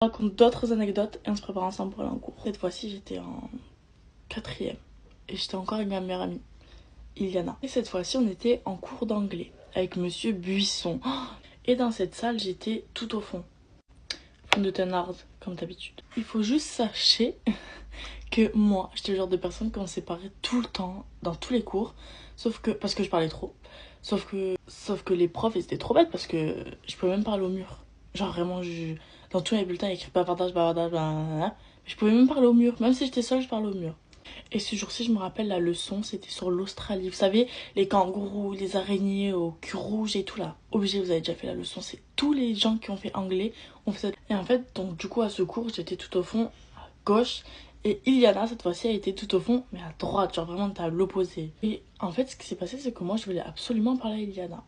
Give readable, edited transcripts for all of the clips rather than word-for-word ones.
On raconte d'autres anecdotes et on se prépare ensemble pour aller en cours. Cette fois-ci, j'étais en 4e et j'étais encore avec ma meilleure amie, Iliana. Et cette fois-ci, on était en cours d'anglais avec monsieur Buisson. Et dans cette salle, j'étais tout au fond. Fond de Thénard, comme d'habitude. Il faut juste sachez que moi, j'étais le genre de personne qu'on séparait tout le temps, dans tous les cours, sauf que, parce que je parlais trop, sauf que les profs, ils étaient trop bêtes parce que je pouvais même parler au mur. Genre vraiment, dans tous les bulletins, il y a écrit bavardage, blablabla. Je pouvais même parler au mur, même si j'étais seule, je parlais au mur. Et ce jour-ci, je me rappelle, la leçon, c'était sur l'Australie. Vous savez, les kangourous, les araignées au cul rouge et tout là. Obligé, vous avez déjà fait la leçon. C'est tous les gens qui ont fait anglais ont fait ça. Et en fait, donc du coup, à ce cours, j'étais tout au fond, à gauche. Et Iliana, cette fois-ci, elle était tout au fond, mais à droite, genre vraiment, t'as l'opposé. Et en fait, ce qui s'est passé, c'est que moi, je voulais absolument parler à Iliana.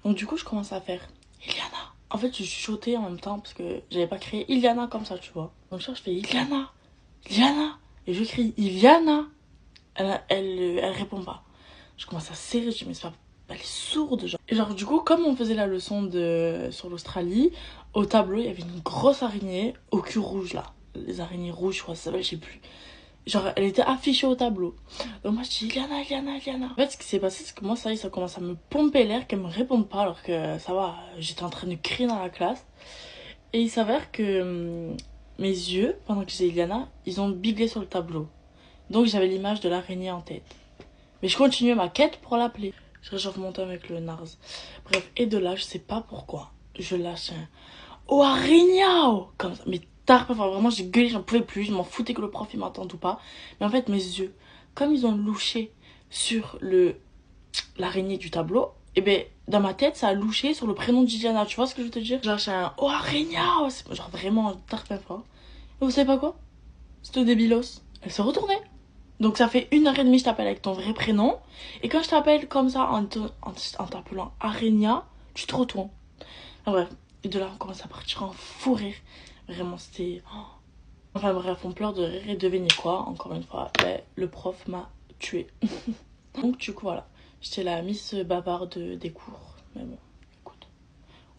Donc du coup, je commence à faire Iliana. En fait, je chuchotais en même temps parce que j'avais pas créé Iliana comme ça, tu vois. Donc je fais Iliana, Iliana. Et je crie Iliana. Elle répond pas. Je commence à serrer, je me dis mais c'est pas, elle est sourde genre. Et genre du coup comme on faisait la leçon sur l'Australie, au tableau il y avait une grosse araignée au cul rouge là. Les araignées rouges je crois ça s'appelle, je sais plus. Genre elle était affichée au tableau. Donc moi je dis Iliana, Iliana, Iliana. En fait ce qui s'est passé c'est que moi ça y est, ça commence à me pomper l'air qu'elle me réponde pas alors que ça va, j'étais en train de crier dans la classe. Et il s'avère que mes yeux, pendant que j'étais Iliana, ils ont biglé sur le tableau. Donc j'avais l'image de l'araignée en tête. Mais je continuais ma quête pour l'appeler. Je réchauffe mon temps avec le Nars. Bref, et de là, je sais pas pourquoi, je lâche un oh Arignao comme ça. Mais tard, enfin, vraiment, j'ai gueulé, j'en pouvais plus. Je m'en foutais que le prof il m'entende ou pas. Mais en fait, mes yeux, comme ils ont louché sur l'araignée du tableau, et ben dans ma tête, ça a louché sur le prénom de Gilliana. Tu vois ce que je veux te dire? Je lâche un oh Arignao. Genre vraiment tard, fort. Et vous savez pas quoi? C'était débilos. Elle s'est retournée. Donc ça fait 1h30 que je t'appelle avec ton vrai prénom. Et quand je t'appelle comme ça en t'appelant Arenia, tu te retournes. En bref. Et de là on commence à partir en fou rire. Vraiment c'était... Enfin bref, on pleure de rire et devinez quoi, encore une fois, ben, le prof m'a tué. Donc du coup voilà, j'étais la miss bavarde des cours. Mais bon, écoute.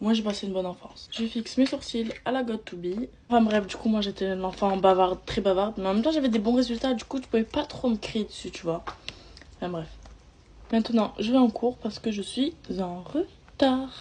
Moi j'ai passé une bonne enfance. Je fixe mes sourcils à la God to be. Enfin bref, du coup moi j'étais l'enfant bavarde, très bavarde. Mais en même temps j'avais des bons résultats, du coup tu pouvais pas trop me crier dessus, tu vois. Enfin bref. Maintenant je vais en cours parce que je suis en retard.